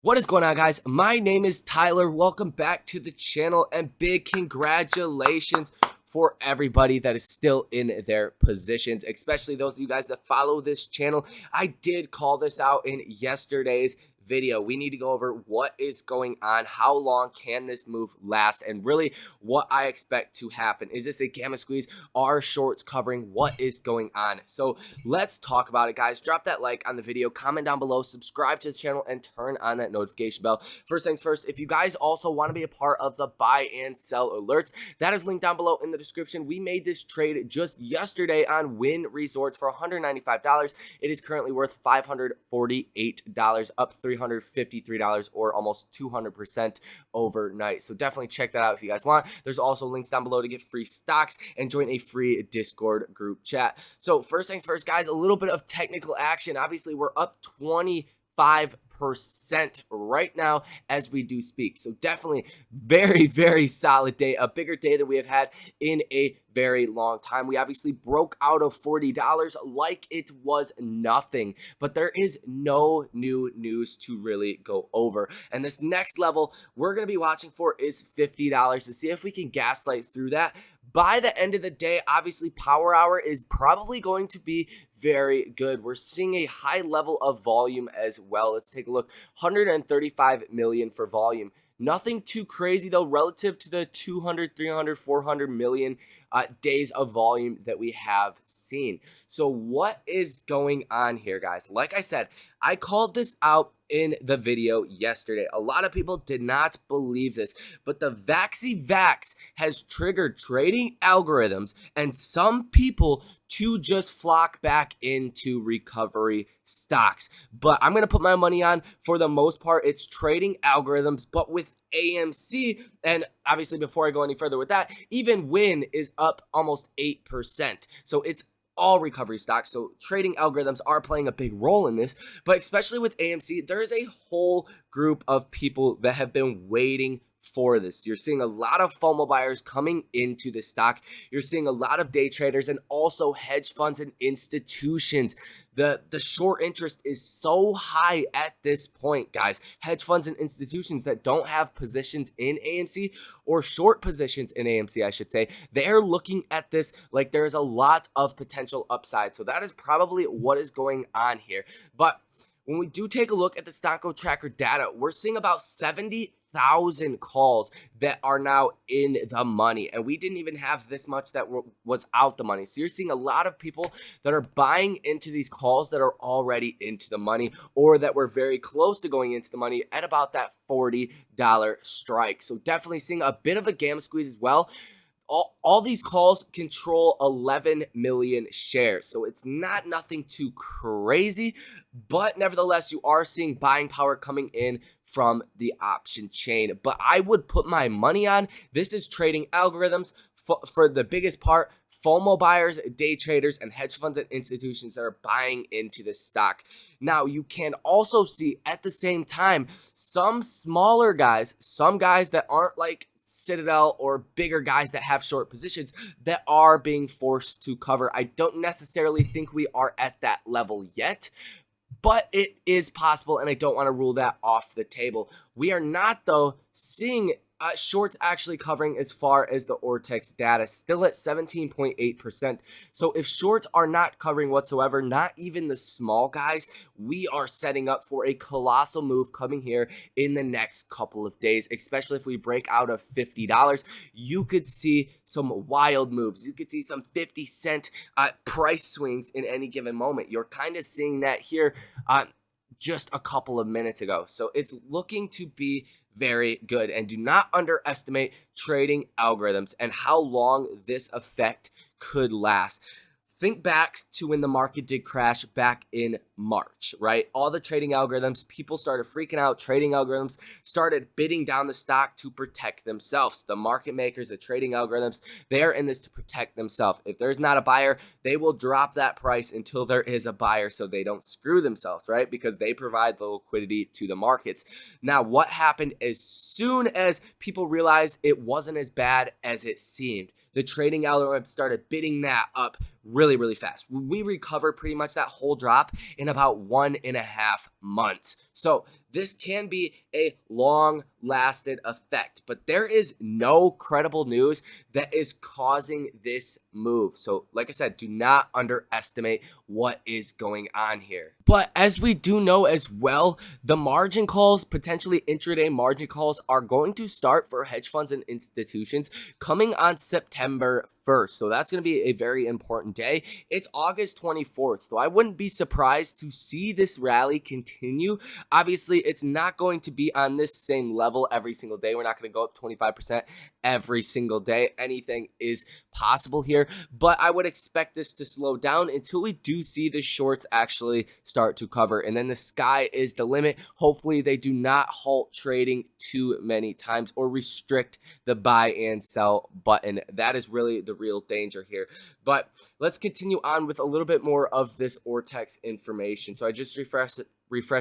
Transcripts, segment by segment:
What is going on, guys? My name is Tyler. Welcome back to the channel, and big congratulations for everybody that is still in their positions, especially those of you guys that follow this channel. I did call this out in yesterday's video. We need to go over what is going on, how long can this move last, and really what I expect to happen. Is this a gamma squeeze? Are shorts covering? What is going on? So let's talk about it, guys. Drop that like on the video, comment down below, subscribe to the channel, and turn on that notification bell. First things first, if you guys also want to be a part of the buy and sell alerts, that is linked down below in the description. We made this trade just yesterday on Wynn Resorts for $195. It is currently worth $548, up $353 or almost 200% overnight. So definitely check that out if you guys want. There's also links down below to get free stocks and join a free Discord group chat. So first things first, guys, a little bit of technical action. Obviously, we're up 25% right now as we do speak. So definitely very solid day, a bigger day than we have had in a very long time. We obviously broke out of $40 like it was nothing, but there is no new news to really go over. And this next level we're going to be watching for is $50 to see if we can gaslight through that. By the end of the day, obviously, Power Hour is probably going to be very good. We're seeing a high level of volume as well. Let's take a look. 135 million for volume. Nothing too crazy, though, relative to the 200, 300, 400 million days of volume that we have seen. So what is going on here, guys? Like I said, I called this out in the video yesterday. A lot of people did not believe this, but the VaxiVax has triggered trading algorithms and some people to just flock back into recovery stocks. But I'm going to put my money on, for the most part, it's trading algorithms, but with AMC, and obviously before I go any further with that, even Wynn is up almost 8%. So it's all recovery stocks. So trading algorithms are playing a big role in this, but especially with AMC, there is a whole group of people that have been waiting for this. You're seeing a lot of FOMO buyers coming into the stock. You're seeing a lot of day traders and also hedge funds and institutions. The short interest is so high at this point, guys. Hedge funds and institutions that don't have positions in AMC, or short positions in AMC, I should say, they're looking at this like there's a lot of potential upside. So that is probably what is going on here. But when we do take a look at the Stocko Tracker data, we're seeing about 70,000 calls that are now in the money, and we didn't even have this much that was out the money. So you're seeing a lot of people that are buying into these calls that are already into the money, or that were very close to going into the money at about that $40 strike. So definitely seeing a bit of a gamma squeeze as well. All these calls control 11 million shares, so it's not nothing too crazy, but nevertheless, you are seeing buying power coming in from the option chain. But I would put my money on this is trading algorithms for the biggest part. FOMO buyers, day traders, and hedge funds and institutions that are buying into this stock. Now, you can also see at the same time some smaller guys, some guys that aren't like Citadel or bigger guys that have short positions that are being forced to cover. I don't necessarily think we are at that level yet, but it is possible, and I don't want to rule that off the table. We are not, though, seeing shorts actually covering as far as the Ortex data, still at 17.8%. So if shorts are not covering whatsoever, not even the small guys, we are setting up for a colossal move coming here in the next couple of days, especially if we break out of $50. You could see some wild moves. You could see some 50-cent price swings in any given moment. You're kind of seeing that here just a couple of minutes ago. So it's looking to be very good, and do not underestimate trading algorithms and how long this effect could last. Think back to when the market did crash back in March, right? All the trading algorithms, people started freaking out. Trading algorithms started bidding down the stock to protect themselves. The market makers, the trading algorithms, they're in this to protect themselves. If there's not a buyer, they will drop that price until there is a buyer so they don't screw themselves, right? Because they provide the liquidity to the markets. Now, what happened as soon as people realized it wasn't as bad as it seemed? The trading algorithms started bidding that up really fast. We recover pretty much that whole drop in about 1.5 months. So this can be a long lasted effect, but there is no credible news that is causing this move. So like I said, do not underestimate what is going on here. But as we do know as well, the margin calls, potentially intraday margin calls, are going to start for hedge funds and institutions coming on September 1st. So that's going to be a very important day. It's August 24th. So I wouldn't be surprised to see this rally continue. Obviously, it's not going to be on this same level every single day. We're not going to go up 25% every single day. Anything is possible here, but I would expect this to slow down until we do see the shorts actually start to cover, and then the sky is the limit. Hopefully they do not halt trading too many times or restrict the buy and sell button. That is really the real danger here. But let's continue on with a little bit more of this Ortex information. So I just refresh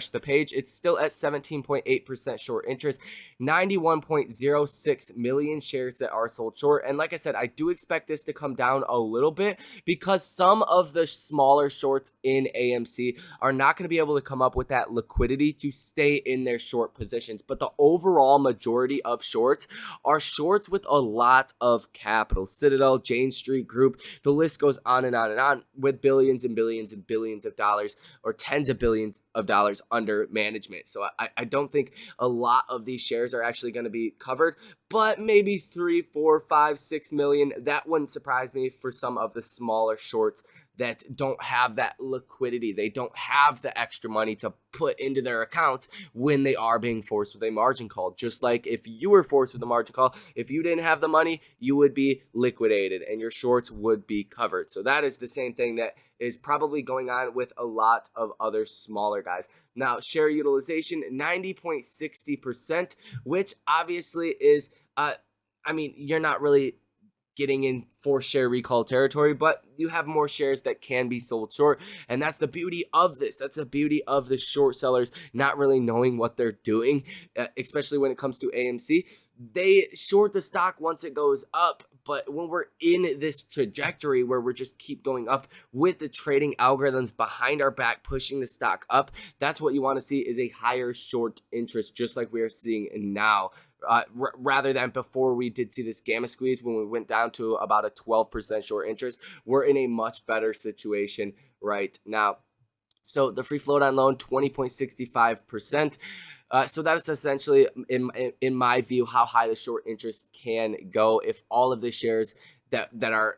the page. It's still at 17.8% short interest, 91.06 million shares that are sold short. And like I said, I do expect this to come down a little bit because some of the smaller shorts in AMC are not going to be able to come up with that liquidity to stay in their short positions. But the overall majority of shorts are shorts with a lot of capital. Citadel, Jane Street Group, the list goes on and on and on, with billions and billions and billions of dollars, or tens of billions of dollars under management. So I don't think a lot of these shares are actually going to be covered, but maybe 3, 4, 5, 6 million. That wouldn't surprise me for some of the smaller shorts that don't have that liquidity. They don't have the extra money to put into their accounts when they are being forced with a margin call. Just like if you were forced with a margin call, if you didn't have the money, you would be liquidated and your shorts would be covered. So that is the same thing that is probably going on with a lot of other smaller guys. Now, share utilization, 90.60%, which obviously is, I mean, you're not really getting in for share recall territory, but you have more shares that can be sold short. And that's the beauty of this. That's the beauty of the short sellers not really knowing what they're doing, especially when it comes to AMC. They short the stock once it goes up, but when we're in this trajectory where we're just keep going up with the trading algorithms behind our back, pushing the stock up, that's what you want to see, is a higher short interest, just like we are seeing now. Rather than before we did see this gamma squeeze when we went down to about a 12% short interest, we're in a much better situation right now. So the free float on loan, 20.65%. So that is essentially, in my view, how high the short interest can go if all of the shares that are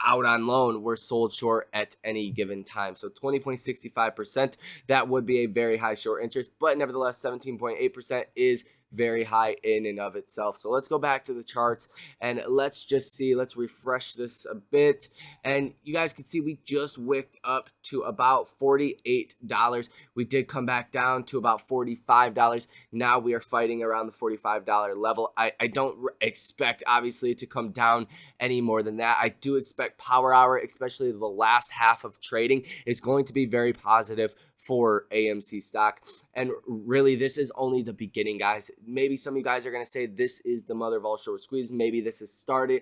out on loan were sold short at any given time. So 20.65%, that would be a very high short interest, but nevertheless 17.8% is very high in and of itself. So let's go back to the charts and let's just see, let's refresh this a bit, and you guys can see we just wicked up to about $48. We did come back down to about $45. Now we are fighting around the $45 level. I don't expect obviously to come down any more than that. I do expect power hour, especially the last half of trading, is going to be very positive for AMC stock. And really, this is only the beginning, guys. Maybe some of you guys are going to say this is the mother of all short squeeze. Maybe this is starting.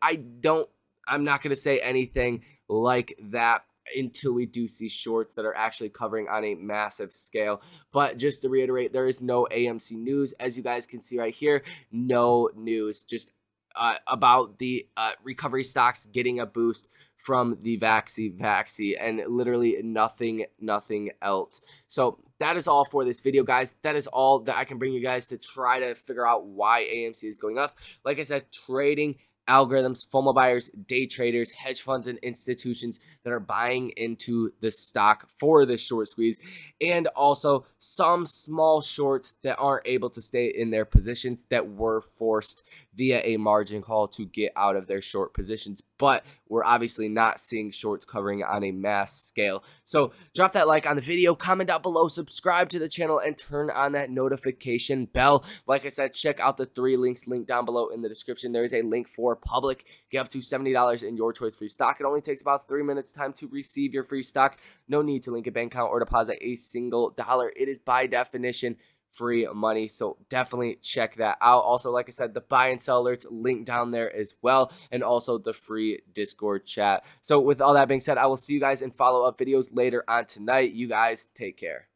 I'm not going to say anything like that until we do see shorts that are actually covering on a massive scale. But just to reiterate, there is no AMC news. As you guys can see right here, no news, just about the recovery stocks getting a boost from the vaxi, and literally nothing else. So that is all for this video, guys. That is all that I can bring you guys to try to figure out why AMC is going up. Like I said, trading algorithms, FOMO buyers, day traders, hedge funds, and institutions that are buying into the stock for the short squeeze, and also some small shorts that aren't able to stay in their positions that were forced via a margin call to get out of their short positions. But we're obviously not seeing shorts covering on a mass scale. So drop that like on the video, comment down below, subscribe to the channel, and turn on that notification bell. Like I said, check out the 3 links linked down below in the description. There is a link for public. Get up to $70 in your choice free stock. It only takes about 3 minutes time to receive your free stock. No need to link a bank account or deposit a single dollar. It is by definition free money. So definitely check that out. Also, like I said, the buy and sell alerts link down there as well, and also the free Discord chat. So with all that being said, I will see you guys in follow-up videos later on tonight. You guys take care.